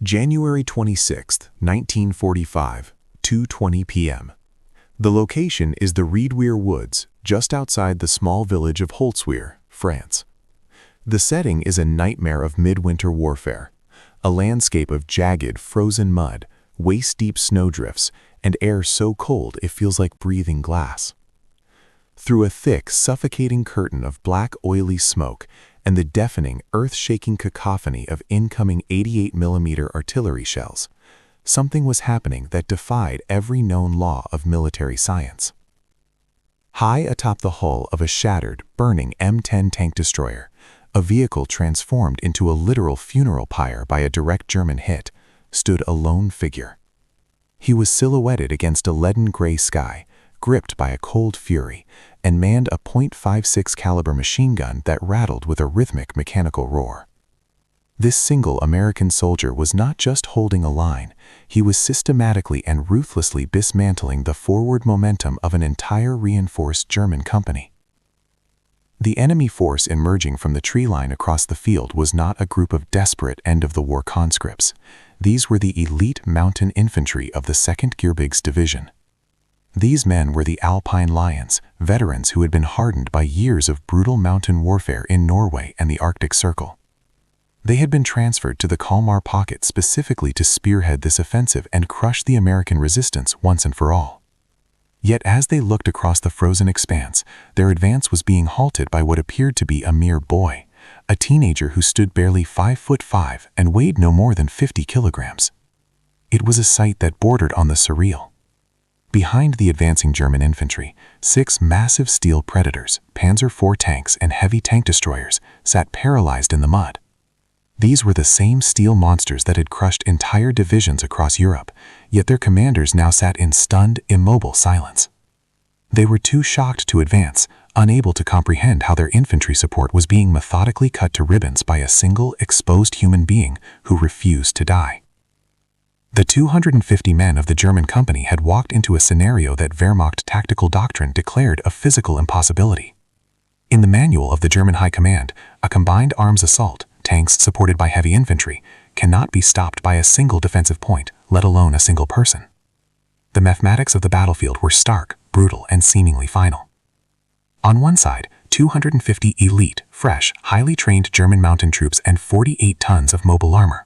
January 26, 1945, 2:20 p.m. The location is the Holtzwihr Woods, just outside the small village of Holtzwihr, France. The setting is a nightmare of midwinter warfare, a landscape of jagged, frozen mud, waist-deep snowdrifts, and air so cold it feels like breathing glass. Through a thick, suffocating curtain of black, oily smoke and the deafening, earth-shaking cacophony of incoming 88mm artillery shells, something was happening that defied every known law of military science. High atop the hull of a shattered, burning M10 tank destroyer, a vehicle transformed into a literal funeral pyre by a direct German hit, stood a lone figure. He was silhouetted against a leaden gray sky, gripped by a cold fury, and manned a .56 caliber machine gun that rattled with a rhythmic mechanical roar. This single American soldier was not just holding a line, he was systematically and ruthlessly dismantling the forward momentum of an entire reinforced German company. The enemy force emerging from the tree line across the field was not a group of desperate end-of-the-war conscripts. These were the elite mountain infantry of the 2nd Gearbig's Division. These men were the Alpine Lions, veterans who had been hardened by years of brutal mountain warfare in Norway and the Arctic Circle. They had been transferred to the Colmar Pocket specifically to spearhead this offensive and crush the American resistance once and for all. Yet as they looked across the frozen expanse, their advance was being halted by what appeared to be a mere boy, a teenager who stood barely 5'5" and weighed no more than 50 kilograms. It was a sight that bordered on the surreal. Behind the advancing German infantry, 6 massive steel Predators, Panzer IV tanks, and heavy tank destroyers sat paralyzed in the mud. These were the same steel monsters that had crushed entire divisions across Europe, yet their commanders now sat in stunned, immobile silence. They were too shocked to advance, unable to comprehend how their infantry support was being methodically cut to ribbons by a single, exposed human being who refused to die. The 250 men of the German company had walked into a scenario that Wehrmacht tactical doctrine declared a physical impossibility. In the manual of the German High Command, a combined arms assault, tanks supported by heavy infantry, cannot be stopped by a single defensive point, let alone a single person. The mathematics of the battlefield were stark, brutal, and seemingly final. On one side, 250 elite, fresh, highly trained German mountain troops and 48 tons of mobile armor.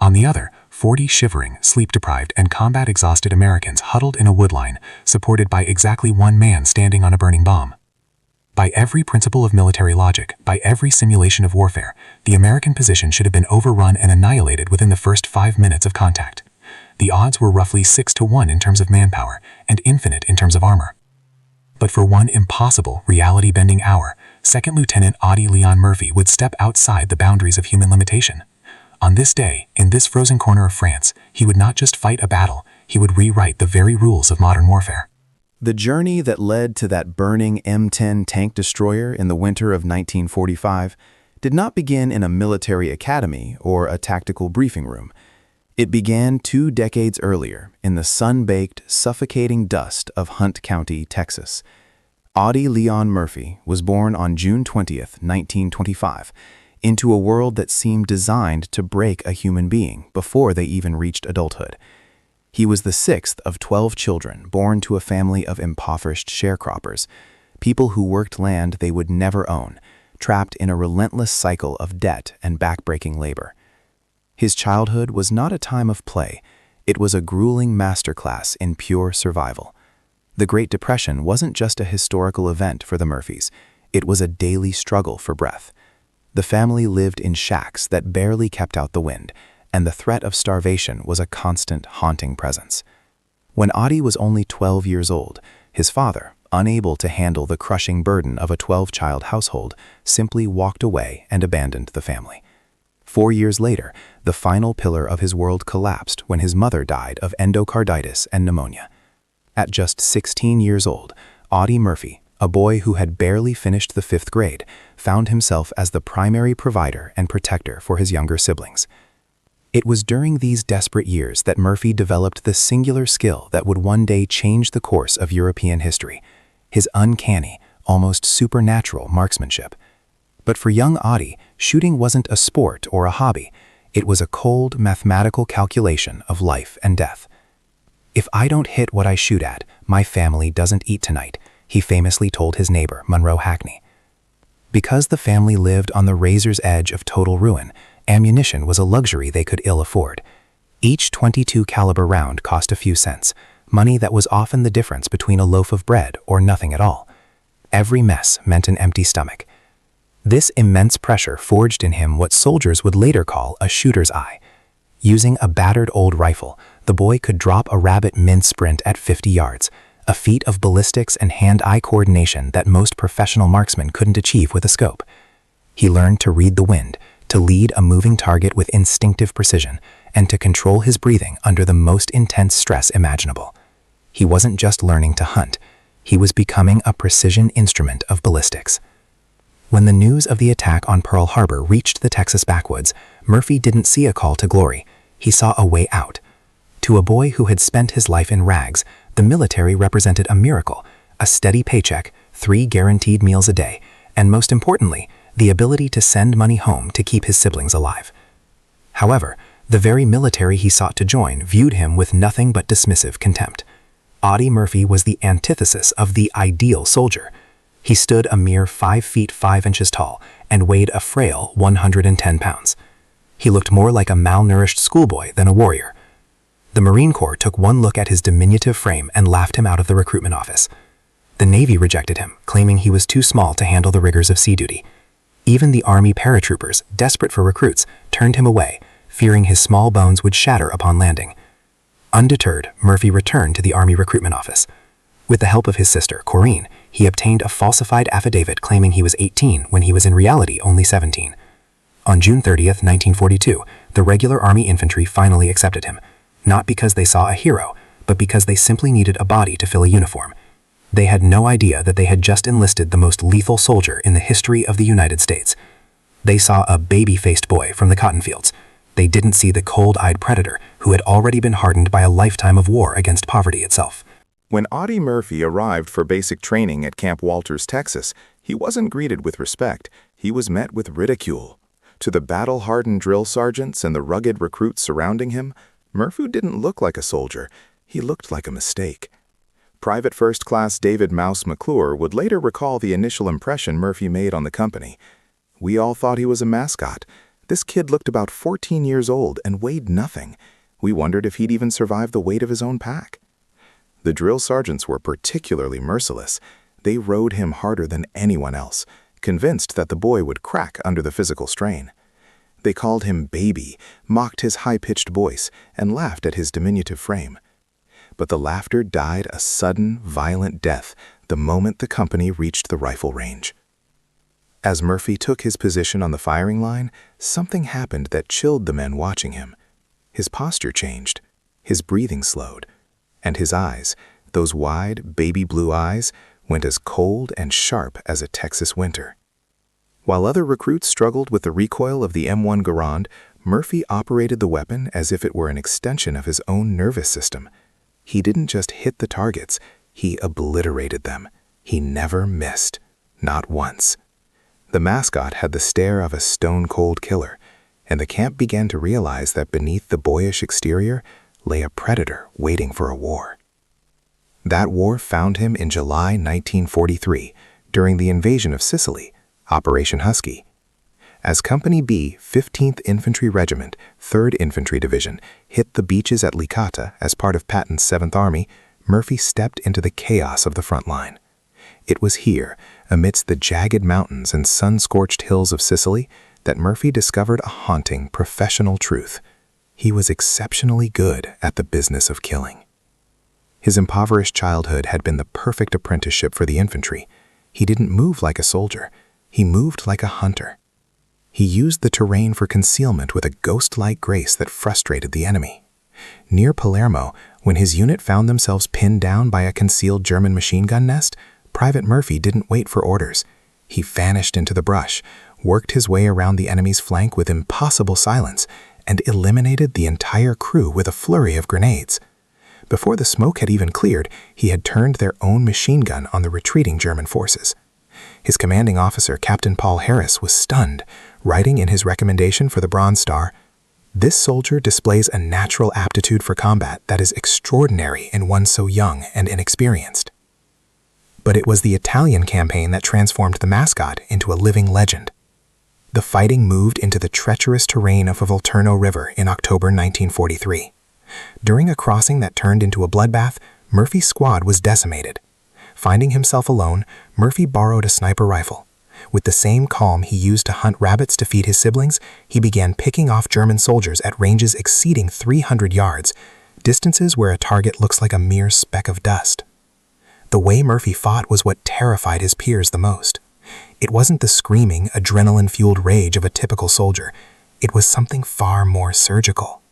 On the other, 40 shivering, sleep-deprived, and combat-exhausted Americans huddled in a woodline, supported by exactly one man standing on a burning bomb. By every principle of military logic, by every simulation of warfare, the American position should have been overrun and annihilated within the first 5 minutes of contact. The odds were roughly 6-to-1 in terms of manpower, and infinite in terms of armor. But for one impossible, reality-bending hour, 2nd Lieutenant Audie Murphy would step outside the boundaries of human limitation. On this day, in this frozen corner of France, he would not just fight a battle, he would rewrite the very rules of modern warfare. The journey that led to that burning M10 tank destroyer in the winter of 1945 did not begin in a military academy or a tactical briefing room. It began 2 decades earlier in the sun-baked, suffocating dust of Hunt County, Texas. Audie Murphy was born on June 20th, 1925, into a world that seemed designed to break a human being before they even reached adulthood. He was the 6th of 12 children born to a family of impoverished sharecroppers, people who worked land they would never own, trapped in a relentless cycle of debt and backbreaking labor. His childhood was not a time of play, it was a grueling masterclass in pure survival. The Great Depression wasn't just a historical event for the Murphys, it was a daily struggle for breath. The family lived in shacks that barely kept out the wind, and the threat of starvation was a constant, haunting presence. When Audie was only 12 years old, his father, unable to handle the crushing burden of a 12-child household, simply walked away and abandoned the family. 4 years later, the final pillar of his world collapsed when his mother died of endocarditis and pneumonia. At just 16 years old, Audie Murphy, a boy who had barely finished the 5th grade, found himself as the primary provider and protector for his younger siblings. It was during these desperate years that Murphy developed the singular skill that would one day change the course of European history, his uncanny, almost supernatural marksmanship. But for young Audie, shooting wasn't a sport or a hobby. It was a cold, mathematical calculation of life and death. "If I don't hit what I shoot at, my family doesn't eat tonight," he famously told his neighbor, Monroe Hackney. Because the family lived on the razor's edge of total ruin, ammunition was a luxury they could ill afford. Each .22 caliber round cost a few cents, money that was often the difference between a loaf of bread or nothing at all. Every mess meant an empty stomach. This immense pressure forged in him what soldiers would later call a shooter's eye. Using a battered old rifle, the boy could drop a rabbit mint sprint at 50 yards, a feat of ballistics and hand-eye coordination that most professional marksmen couldn't achieve with a scope. He learned to read the wind, to lead a moving target with instinctive precision, and to control his breathing under the most intense stress imaginable. He wasn't just learning to hunt, he was becoming a precision instrument of ballistics. When the news of the attack on Pearl Harbor reached the Texas backwoods, Murphy didn't see a call to glory, he saw a way out. To a boy who had spent his life in rags, the military represented a miracle, a steady paycheck, 3 guaranteed meals a day, and most importantly, the ability to send money home to keep his siblings alive. However, the very military he sought to join viewed him with nothing but dismissive contempt. Audie Murphy was the antithesis of the ideal soldier. He stood a mere 5 feet 5 inches tall and weighed a frail 110 pounds. He looked more like a malnourished schoolboy than a warrior. The Marine Corps took one look at his diminutive frame and laughed him out of the recruitment office. The Navy rejected him, claiming he was too small to handle the rigors of sea duty. Even the Army paratroopers, desperate for recruits, turned him away, fearing his small bones would shatter upon landing. Undeterred, Murphy returned to the Army recruitment office. With the help of his sister, Corinne, he obtained a falsified affidavit claiming he was 18 when he was in reality only 17. On June 30th, 1942, the regular Army infantry finally accepted him, not because they saw a hero, but because they simply needed a body to fill a uniform. They had no idea that they had just enlisted the most lethal soldier in the history of the United States. They saw a baby-faced boy from the cotton fields. They didn't see the cold-eyed predator who had already been hardened by a lifetime of war against poverty itself. When Audie Murphy arrived for basic training at Camp Walters, Texas, he wasn't greeted with respect. He was met with ridicule. To the battle-hardened drill sergeants and the rugged recruits surrounding him, Murphy didn't look like a soldier. He looked like a mistake. Private First Class David Mouse McClure would later recall the initial impression Murphy made on the company. "We all thought he was a mascot. This kid looked about 14 years old and weighed nothing. We wondered if he'd even survive the weight of his own pack." The drill sergeants were particularly merciless. They rode him harder than anyone else, convinced that the boy would crack under the physical strain. They called him baby, mocked his high-pitched voice, and laughed at his diminutive frame. But the laughter died a sudden, violent death the moment the company reached the rifle range. As Murphy took his position on the firing line, something happened that chilled the men watching him. His posture changed, his breathing slowed, and his eyes, those wide, baby blue eyes, went as cold and sharp as a Texas winter. While other recruits struggled with the recoil of the M1 Garand, Murphy operated the weapon as if it were an extension of his own nervous system. He didn't just hit the targets, he obliterated them. He never missed, not once. The mascot had the stare of a stone-cold killer, and the camp began to realize that beneath the boyish exterior lay a predator waiting for a war. That war found him in July 1943, during the invasion of Sicily, Operation Husky. As Company B, 15th Infantry Regiment, 3rd Infantry Division, hit the beaches at Licata as part of Patton's 7th Army, Murphy stepped into the chaos of the front line. It was here, amidst the jagged mountains and sun-scorched hills of Sicily, that Murphy discovered a haunting professional truth. He was exceptionally good at the business of killing. His impoverished childhood had been the perfect apprenticeship for the infantry. He didn't move like a soldier. He moved like a hunter. He used the terrain for concealment with a ghost-like grace that frustrated the enemy. Near Palermo, when his unit found themselves pinned down by a concealed German machine gun nest, Private Murphy didn't wait for orders. He vanished into the brush, worked his way around the enemy's flank with impossible silence, and eliminated the entire crew with a flurry of grenades. Before the smoke had even cleared, he had turned their own machine gun on the retreating German forces. His commanding officer, Captain Paul Harris, was stunned, writing in his recommendation for the Bronze Star, This soldier displays a natural aptitude for combat that is extraordinary in one so young and inexperienced. But it was the Italian campaign that transformed the mascot into a living legend. The fighting moved into the treacherous terrain of the Volturno River in October 1943. During a crossing that turned into a bloodbath, Murphy's squad was decimated. Finding himself alone, Murphy borrowed a sniper rifle. With the same calm he used to hunt rabbits to feed his siblings, he began picking off German soldiers at ranges exceeding 300 yards, distances where a target looks like a mere speck of dust. The way Murphy fought was what terrified his peers the most. It wasn't the screaming, adrenaline-fueled rage of a typical soldier. It was something far more surgical.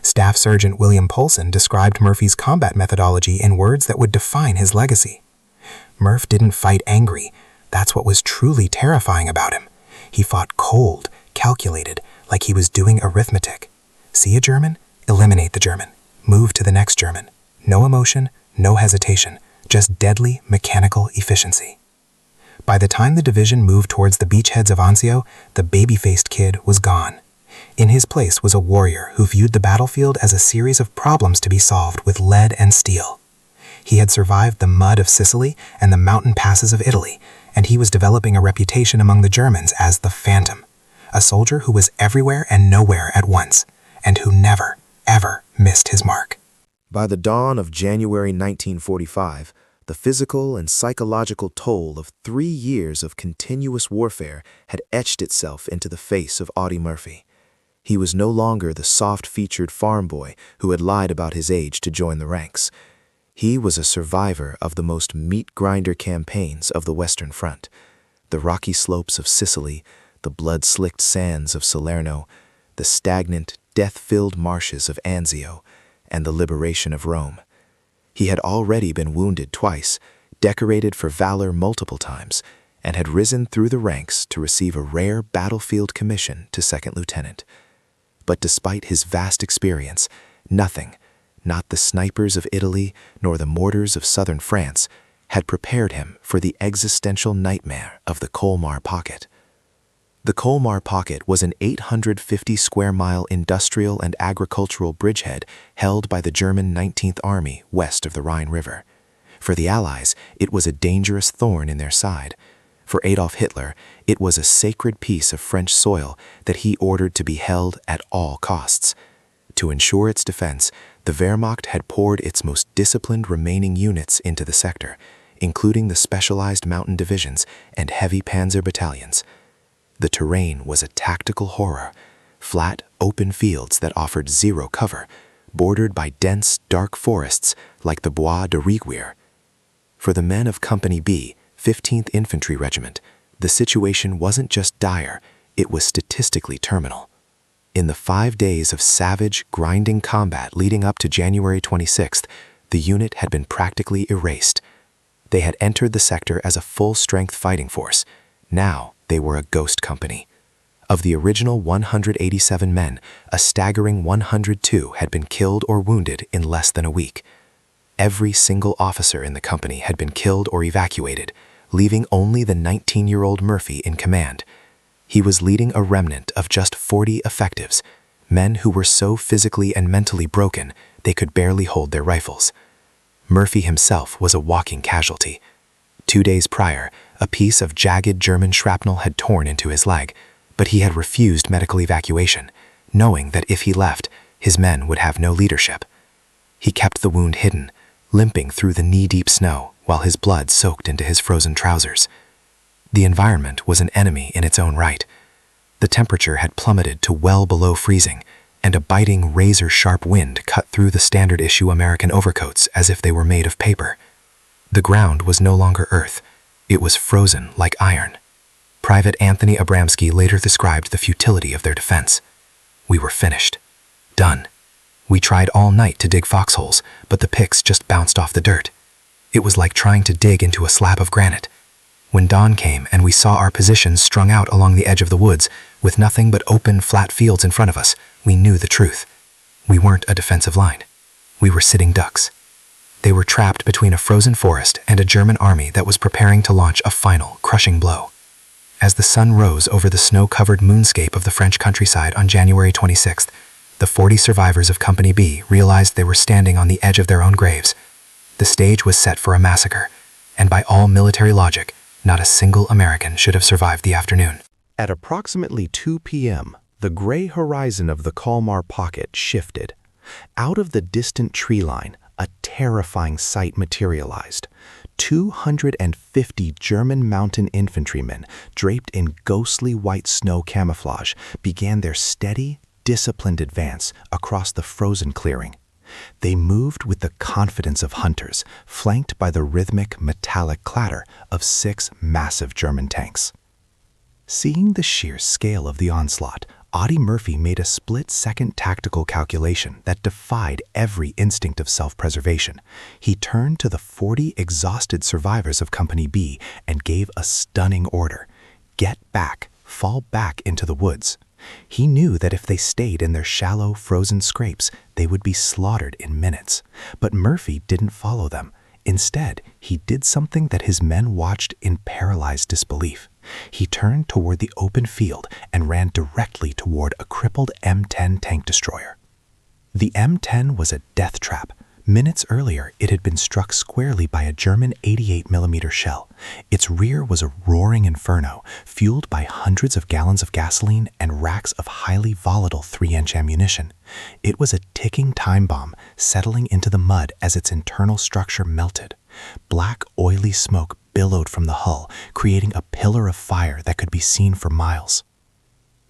Staff Sergeant William Poulsen described Murphy's combat methodology in words that would define his legacy. Murph didn't fight angry. That's what was truly terrifying about him. He fought cold, calculated, like he was doing arithmetic. See a German? Eliminate the German. Move to the next German. No emotion, no hesitation, just deadly mechanical efficiency. By the time the division moved towards the beachheads of Anzio, the baby-faced kid was gone. In his place was a warrior who viewed the battlefield as a series of problems to be solved with lead and steel. He had survived the mud of Sicily and the mountain passes of Italy, and he was developing a reputation among the Germans as the Phantom, a soldier who was everywhere and nowhere at once, and who never, ever missed his mark. By the dawn of January 1945, the physical and psychological toll of 3 years of continuous warfare had etched itself into the face of Audie Murphy. He was no longer the soft-featured farm boy who had lied about his age to join the ranks. He was a survivor of the most meat-grinder campaigns of the Western Front. The rocky slopes of Sicily, the blood-slicked sands of Salerno, the stagnant, death-filled marshes of Anzio, and the liberation of Rome. He had already been wounded twice, decorated for valor multiple times, and had risen through the ranks to receive a rare battlefield commission to second lieutenant. But despite his vast experience, nothing, not the snipers of Italy nor the mortars of southern France, had prepared him for the existential nightmare of the Colmar Pocket. The Colmar Pocket was an 850-square-mile industrial and agricultural bridgehead held by the German 19th Army west of the Rhine River. For the Allies, it was a dangerous thorn in their side. For Adolf Hitler, it was a sacred piece of French soil that he ordered to be held at all costs. To ensure its defense, the Wehrmacht had poured its most disciplined remaining units into the sector, including the specialized mountain divisions and heavy panzer battalions. The terrain was a tactical horror, flat, open fields that offered zero cover, bordered by dense, dark forests like the Bois de Holtzwihr. For the men of Company B, 15th Infantry Regiment, the situation wasn't just dire, it was statistically terminal. In the 5 days of savage, grinding combat leading up to January 26th, the unit had been practically erased. They had entered the sector as a full-strength fighting force. Now, they were a ghost company. Of the original 187 men, a staggering 102 had been killed or wounded in less than a week. Every single officer in the company had been killed or evacuated, leaving only the 19-year-old Murphy in command. He was leading a remnant of just 40 effectives, men who were so physically and mentally broken they could barely hold their rifles. Murphy himself was a walking casualty. 2 days prior, a piece of jagged German shrapnel had torn into his leg, but he had refused medical evacuation, knowing that if he left, his men would have no leadership. He kept the wound hidden, limping through the knee-deep snow while his blood soaked into his frozen trousers. The environment was an enemy in its own right. The temperature had plummeted to well below freezing, and a biting razor-sharp wind cut through the standard-issue American overcoats as if they were made of paper. The ground was no longer earth. It was frozen like iron. Private Anthony Abramsky later described the futility of their defense. We were finished. Done. We tried all night to dig foxholes, but the picks just bounced off the dirt. It was like trying to dig into a slab of granite. When dawn came and we saw our positions strung out along the edge of the woods, with nothing but open, flat fields in front of us, we knew the truth. We weren't a defensive line. We were sitting ducks. They were trapped between a frozen forest and a German army that was preparing to launch a final, crushing blow. As the sun rose over the snow-covered moonscape of the French countryside on January 26th, the 40 survivors of Company B realized they were standing on the edge of their own graves. The stage was set for a massacre, and by all military logic, not a single American should have survived the afternoon. At approximately 2 p.m., the gray horizon of the Colmar Pocket shifted. Out of the distant tree line, a terrifying sight materialized. 250 German mountain infantrymen, draped in ghostly white snow camouflage, began their steady, disciplined advance across the frozen clearing. They moved with the confidence of hunters, flanked by the rhythmic, metallic clatter of 6 massive German tanks. Seeing the sheer scale of the onslaught, Audie Murphy made a split-second tactical calculation that defied every instinct of self-preservation. He turned to the 40 exhausted survivors of Company B and gave a stunning order: get back, fall back into the woods. He knew that if they stayed in their shallow, frozen scrapes, they would be slaughtered in minutes. But Murphy didn't follow them. Instead, he did something that his men watched in paralyzed disbelief. He turned toward the open field and ran directly toward a crippled M10 tank destroyer. The M10 was a death trap. Minutes earlier, it had been struck squarely by a German 88mm shell. Its rear was a roaring inferno, fueled by hundreds of gallons of gasoline and racks of highly volatile 3-inch ammunition. It was a ticking time bomb, settling into the mud as its internal structure melted. Black, oily smoke billowed from the hull, creating a pillar of fire that could be seen for miles.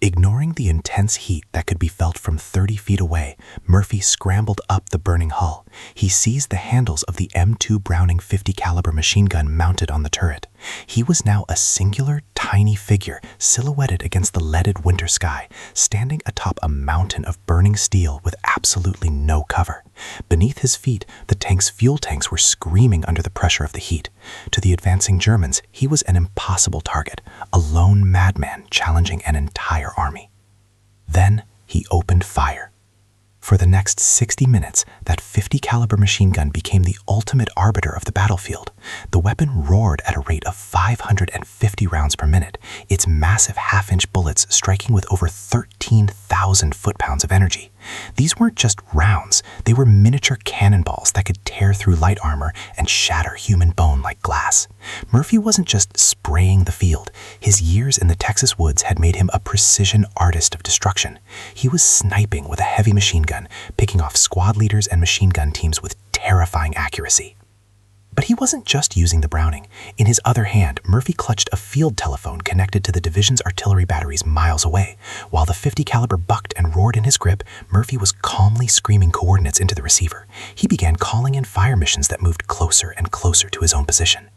Ignoring the intense heat that could be felt from 30 feet away, Murphy scrambled up the burning hull. He seized the handles of the M2 Browning 50 caliber machine gun mounted on the turret. He was now a singular, tiny figure silhouetted against the leaded winter sky, standing atop a mountain of burning steel with absolutely no cover. Beneath his feet, the tank's fuel tanks were screaming under the pressure of the heat. To the advancing Germans, he was an impossible target, a lone madman challenging an entire army. Then he opened fire. For the next 60 minutes, that 50 caliber machine gun became the ultimate arbiter of the battlefield. The weapon roared at a rate of 550 rounds per minute, its massive half-inch bullets striking with over 13,000 foot-pounds of energy. These weren't just rounds, they were miniature cannonballs that could tear through light armor and shatter human bone like glass. Murphy wasn't just spraying the field. His years in the Texas woods had made him a precision artist of destruction. He was sniping with a heavy machine gun, picking off squad leaders and machine gun teams with terrifying accuracy. But he wasn't just using the Browning. In his other hand, Murphy clutched a field telephone connected to the division's artillery batteries miles away. While the 50 caliber bucked and roared in his grip, Murphy was calmly screaming coordinates into the receiver. He began calling in fire missions that moved closer and closer to his own position.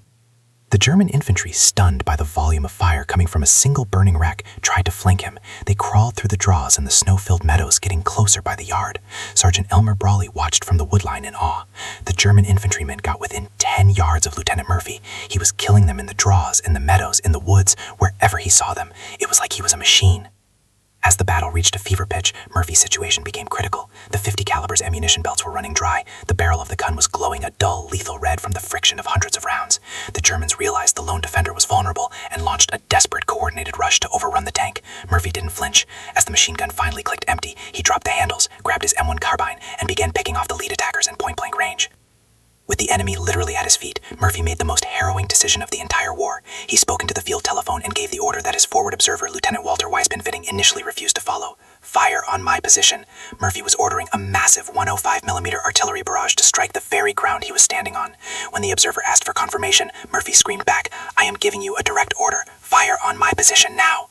The German infantry, stunned by the volume of fire coming from a single burning wreck, tried to flank him. They crawled through the draws in the snow-filled meadows, getting closer by the yard. Sergeant Elmer Brawley watched from the woodline in awe. The German infantrymen got within 10 yards of Lieutenant Murphy. He was killing them in the draws, in the meadows, in the woods, wherever he saw them. It was like he was a machine. As the battle reached a fever pitch, Murphy's situation became critical. The 50 caliber's ammunition belts were running dry. The barrel of the gun was glowing a dull, lethal red from the friction of hundreds of rounds. The Germans realized the lone defender was vulnerable and launched a desperate, coordinated rush to overrun the tank. Murphy didn't flinch. As the machine gun finally clicked empty, he dropped the handles, grabbed his M1 carbine, and began picking off the lead attackers in point-blank range. With the enemy literally at his feet, Murphy made the most harrowing decision of the entire war. He spoke into the field telephone and gave the order that his forward observer, Lieutenant Walter Weisbenfitting, initially refused to follow. Fire on my position. Murphy was ordering a massive 105mm artillery barrage to strike the very ground he was standing on. When the observer asked for confirmation, Murphy screamed back, "I am giving you a direct order. Fire on my position now."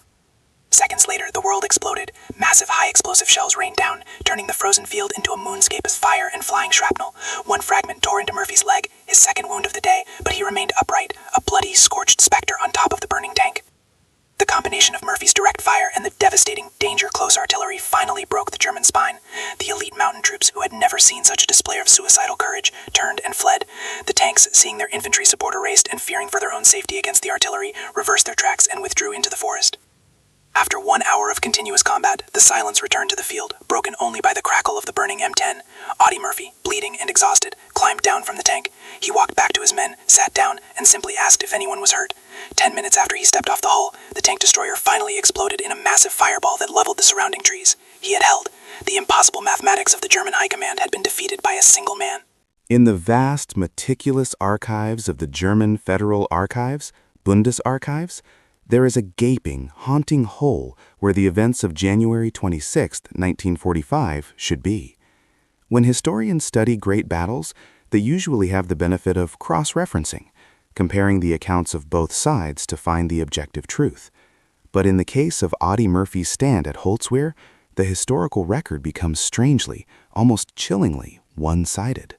Seconds later, the world exploded. Massive high-explosive shells rained down, turning the frozen field into a moonscape of fire and flying shrapnel. One fragment tore into Murphy's leg, his second wound of the day, but he remained upright, a bloody, scorched specter on top of the burning tank. The combination of Murphy's direct fire and the devastating danger-close artillery finally broke the German spine. The elite mountain troops, who had never seen such a display of suicidal courage, turned and fled. The tanks, seeing their infantry support erased and fearing for their own safety against the artillery, reversed their tracks and withdrew into the forest. After 1 hour of continuous combat, the silence returned to the field, broken only by the crackle of the burning M10. Audie Murphy, bleeding and exhausted, climbed down from the tank. He walked back to his men, sat down, and simply asked if anyone was hurt. 10 minutes after he stepped off the hull, the tank destroyer finally exploded in a massive fireball that leveled the surrounding trees. he had held. The impossible mathematics of the German High Command had been defeated by a single man. In the vast, meticulous archives of the German Federal Archives, Bundesarchives, there is a gaping, haunting hole where the events of January 26, 1945 should be. When historians study great battles, they usually have the benefit of cross-referencing, comparing the accounts of both sides to find the objective truth. But in the case of Audie Murphy's stand at Holtzwihr, the historical record becomes strangely, almost chillingly, one-sided.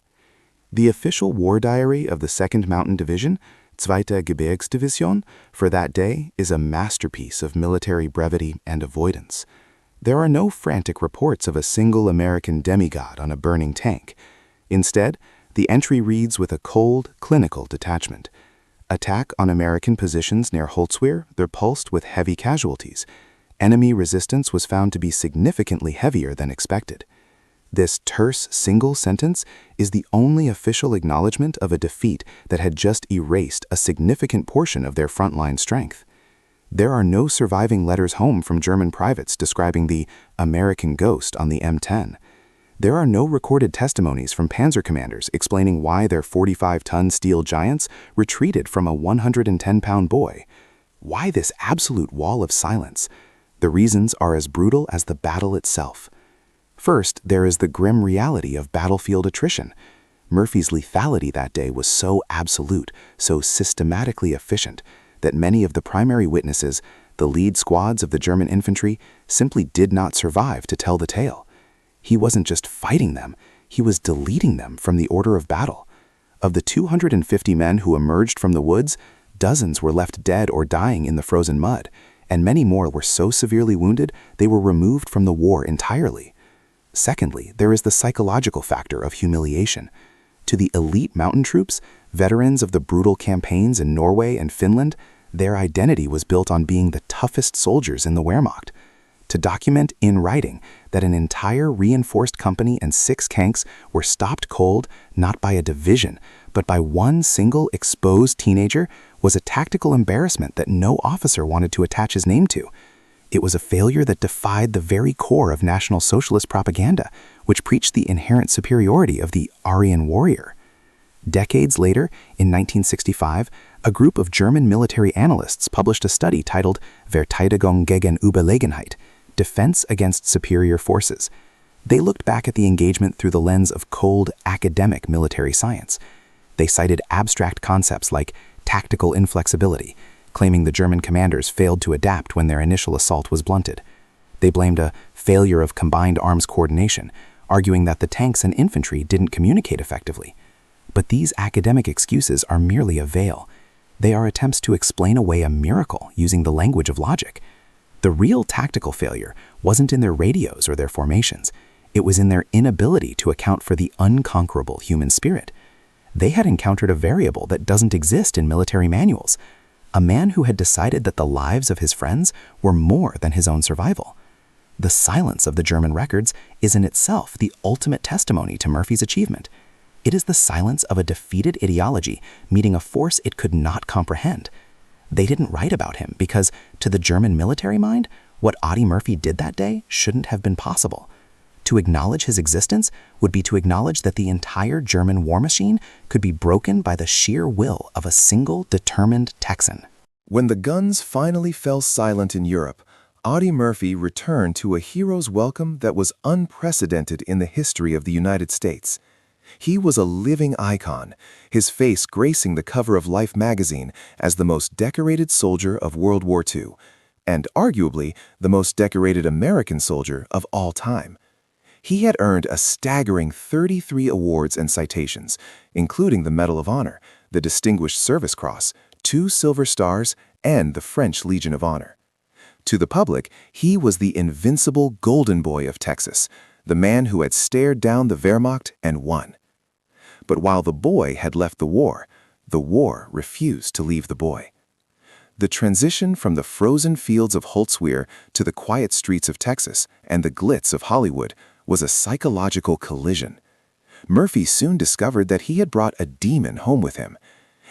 The official war diary of the 2nd Mountain Division, Zweite Gebirgsdivision, for that day is a masterpiece of military brevity and avoidance. There are no frantic reports of a single American demigod on a burning tank. Instead, the entry reads with a cold, clinical detachment. Attack on American positions near Holtzwihr repulsed with heavy casualties. Enemy resistance was found to be significantly heavier than expected. This terse single sentence is the only official acknowledgement of a defeat that had just erased a significant portion of their frontline strength. There are no surviving letters home from German privates describing the American ghost on the M10. There are no recorded testimonies from Panzer commanders explaining why their 45-ton steel giants retreated from a 110-pound boy. Why this absolute wall of silence? The reasons are as brutal as the battle itself. First, there is the grim reality of battlefield attrition. Murphy's lethality that day was so absolute, so systematically efficient, that many of the primary witnesses, the lead squads of the German infantry, simply did not survive to tell the tale. He wasn't just fighting them, he was deleting them from the order of battle. Of the 250 men who emerged from the woods, dozens were left dead or dying in the frozen mud, and many more were so severely wounded they were removed from the war entirely. Secondly, there is the psychological factor of humiliation. To the elite mountain troops, veterans of the brutal campaigns in Norway and Finland, their identity was built on being the toughest soldiers in the Wehrmacht. To document in writing that an entire reinforced company and 6 Kanks were stopped cold not by a division, but by one single exposed teenager was a tactical embarrassment that no officer wanted to attach his name to. It was a failure that defied the very core of National Socialist propaganda, which preached the inherent superiority of the Aryan warrior. Decades later, in 1965, a group of German military analysts published a study titled Verteidigung gegen Überlegenheit, Defense Against Superior Forces. They looked back at the engagement through the lens of cold, academic military science. They cited abstract concepts like tactical inflexibility, claiming the German commanders failed to adapt when their initial assault was blunted. They blamed a failure of combined arms coordination, arguing that the tanks and infantry didn't communicate effectively. But these academic excuses are merely a veil. They are attempts to explain away a miracle using the language of logic. The real tactical failure wasn't in their radios or their formations. It was in their inability to account for the unconquerable human spirit. They had encountered a variable that doesn't exist in military manuals. A man who had decided that the lives of his friends were more than his own survival. The silence of the German records is in itself the ultimate testimony to Murphy's achievement. It is the silence of a defeated ideology meeting a force it could not comprehend. They didn't write about him because, to the German military mind, what Audie Murphy did that day shouldn't have been possible. To acknowledge his existence would be to acknowledge that the entire German war machine could be broken by the sheer will of a single determined Texan. When the guns finally fell silent in Europe, Audie Murphy returned to a hero's welcome that was unprecedented in the history of the United States. He was a living icon, his face gracing the cover of Life magazine as the most decorated soldier of World War II, and arguably the most decorated American soldier of all time. He had earned a staggering 33 awards and citations, including the Medal of Honor, the Distinguished Service Cross, 2 Silver Stars, and the French Legion of Honor. To the public, he was the invincible golden boy of Texas, the man who had stared down the Wehrmacht and won. But while the boy had left the war refused to leave the boy. The transition from the frozen fields of Holtzwihr to the quiet streets of Texas and the glitz of Hollywood was a psychological collision. Murphy soon discovered that he had brought a demon home with him.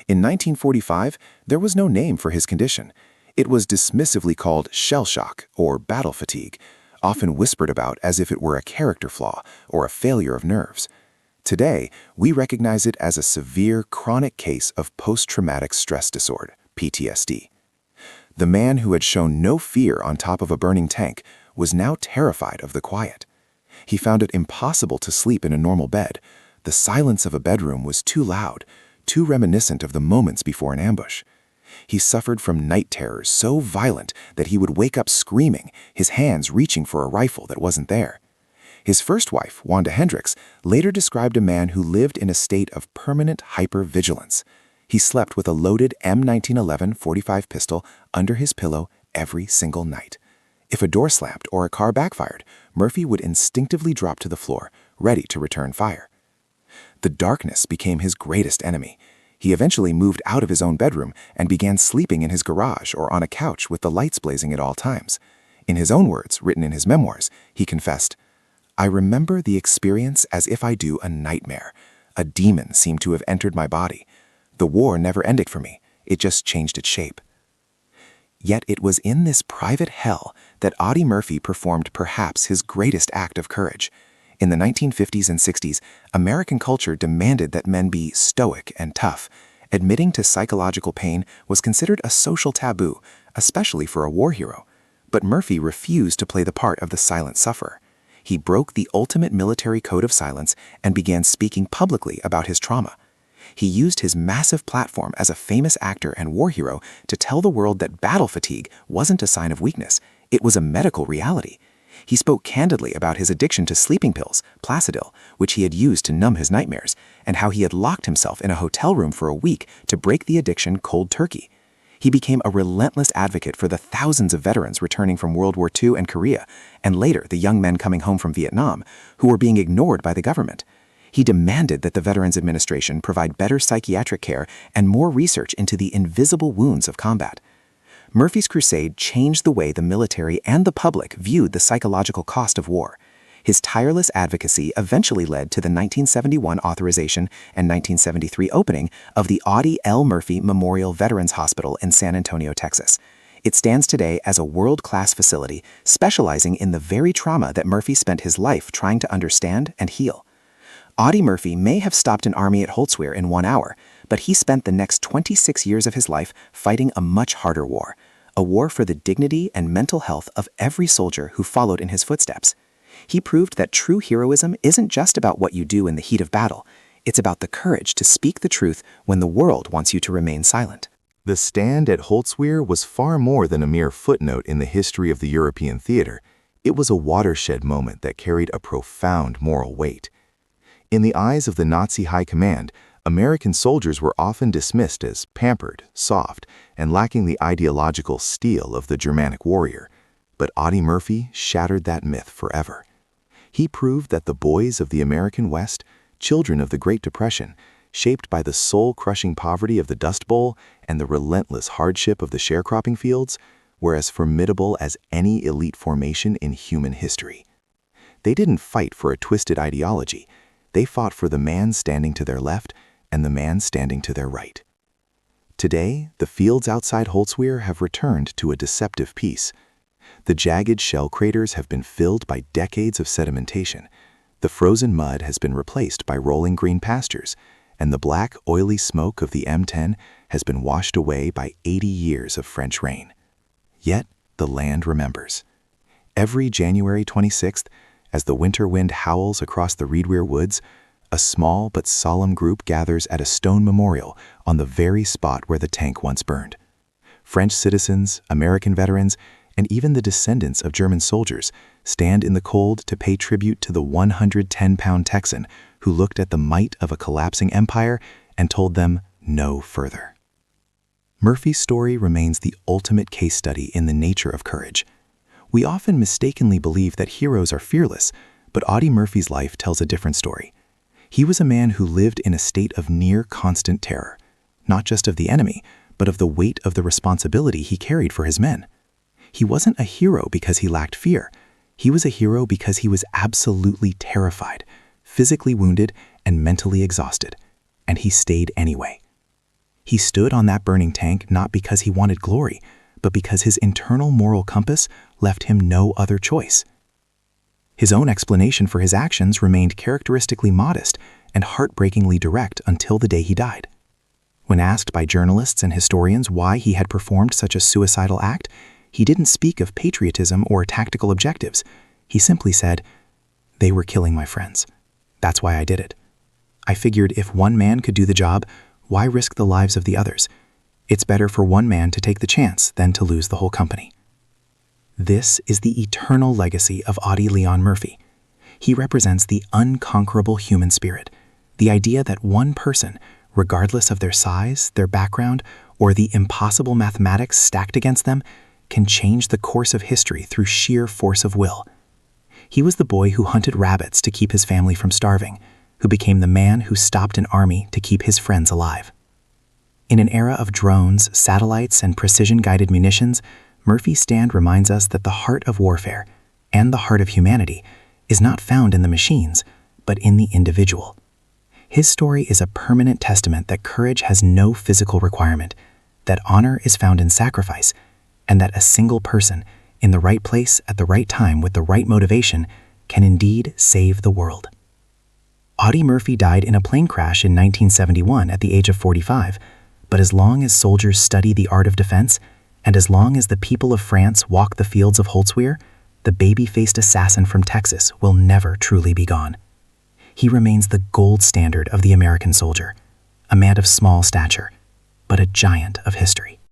In 1945, there was no name for his condition. It was dismissively called shell shock or battle fatigue, often whispered about as if it were a character flaw or a failure of nerves. Today, we recognize it as a severe chronic case of post-traumatic stress disorder, PTSD. The man who had shown no fear on top of a burning tank was now terrified of the quiet. He found it impossible to sleep in a normal bed. The silence of a bedroom was too loud, too reminiscent of the moments before an ambush. He suffered from night terrors so violent that he would wake up screaming, his hands reaching for a rifle that wasn't there. His first wife, Wanda Hendricks, later described a man who lived in a state of permanent hypervigilance. He slept with a loaded M1911 .45 pistol under his pillow every single night. If a door slammed or a car backfired, Murphy would instinctively drop to the floor, ready to return fire. The darkness became his greatest enemy. He eventually moved out of his own bedroom and began sleeping in his garage or on a couch with the lights blazing at all times. In his own words, written in his memoirs, he confessed, "I remember the experience as if I do a nightmare. A demon seemed to have entered my body. The war never ended for me. It just changed its shape." Yet it was in this private hell that Audie Murphy performed perhaps his greatest act of courage. In the 1950s and 60s, American culture demanded that men be stoic and tough. Admitting to psychological pain was considered a social taboo, especially for a war hero. But Murphy refused to play the part of the silent sufferer. He broke the ultimate military code of silence and began speaking publicly about his trauma. He used his massive platform as a famous actor and war hero to tell the world that battle fatigue wasn't a sign of weakness, it was a medical reality. He spoke candidly about his addiction to sleeping pills, Placidil, which he had used to numb his nightmares, and how he had locked himself in a hotel room for a week to break the addiction cold turkey. He became a relentless advocate for the thousands of veterans returning from World War II and Korea, and later the young men coming home from Vietnam, who were being ignored by the government. He demanded that the Veterans Administration provide better psychiatric care and more research into the invisible wounds of combat. Murphy's crusade changed the way the military and the public viewed the psychological cost of war. His tireless advocacy eventually led to the 1971 authorization and 1973 opening of the Audie L. Murphy Memorial Veterans Hospital in San Antonio, Texas. It stands today as a world-class facility specializing in the very trauma that Murphy spent his life trying to understand and heal. Audie Murphy may have stopped an army at Holtzwihr in 1 hour, but he spent the next 26 years of his life fighting a much harder war, a war for the dignity and mental health of every soldier who followed in his footsteps. He proved that true heroism isn't just about what you do in the heat of battle, it's about the courage to speak the truth when the world wants you to remain silent. The stand at Holtzwihr was far more than a mere footnote in the history of the European theater. It was a watershed moment that carried a profound moral weight. In the eyes of the Nazi high command, American soldiers were often dismissed as pampered, soft, and lacking the ideological steel of the Germanic warrior. But Audie Murphy shattered that myth forever. He proved that the boys of the American West, children of the Great Depression, shaped by the soul-crushing poverty of the Dust Bowl and the relentless hardship of the sharecropping fields, were as formidable as any elite formation in human history. They didn't fight for a twisted ideology. They fought for the man standing to their left and the man standing to their right. Today, the fields outside Holtzwihr have returned to a deceptive peace. The jagged shell craters have been filled by decades of sedimentation. The frozen mud has been replaced by rolling green pastures, and the black, oily smoke of the M10 has been washed away by 80 years of French rain. Yet, the land remembers. Every January 26th, as the winter wind howls across the Holtzwihr woods, a small but solemn group gathers at a stone memorial on the very spot where the tank once burned. French citizens, American veterans, and even the descendants of German soldiers stand in the cold to pay tribute to the 110-pound Texan who looked at the might of a collapsing empire and told them no further. Murphy's story remains the ultimate case study in the nature of courage. We often mistakenly believe that heroes are fearless, but Audie Murphy's life tells a different story. He was a man who lived in a state of near constant terror, not just of the enemy, but of the weight of the responsibility he carried for his men. He wasn't a hero because he lacked fear. He was a hero because he was absolutely terrified, physically wounded, and mentally exhausted. And he stayed anyway. He stood on that burning tank not because he wanted glory, but because his internal moral compass left him no other choice. His own explanation for his actions remained characteristically modest and heartbreakingly direct until the day he died. When asked by journalists and historians why he had performed such a suicidal act, he didn't speak of patriotism or tactical objectives. He simply said, "They were killing my friends. That's why I did it. I figured if one man could do the job, why risk the lives of the others? It's better for one man to take the chance than to lose the whole company." This is the eternal legacy of Audie Murphy. He represents the unconquerable human spirit, the idea that one person, regardless of their size, their background, or the impossible mathematics stacked against them, can change the course of history through sheer force of will. He was the boy who hunted rabbits to keep his family from starving, who became the man who stopped an army to keep his friends alive. In an era of drones, satellites, and precision-guided munitions, Murphy's stand reminds us that the heart of warfare, and the heart of humanity, is not found in the machines, but in the individual. His story is a permanent testament that courage has no physical requirement, that honor is found in sacrifice, and that a single person, in the right place at the right time with the right motivation, can indeed save the world. Audie Murphy died in a plane crash in 1971 at the age of 45, but as long as soldiers study the art of defense, and as long as the people of France walk the fields of Holtzwihr, the baby-faced assassin from Texas will never truly be gone. He remains the gold standard of the American soldier, a man of small stature, but a giant of history.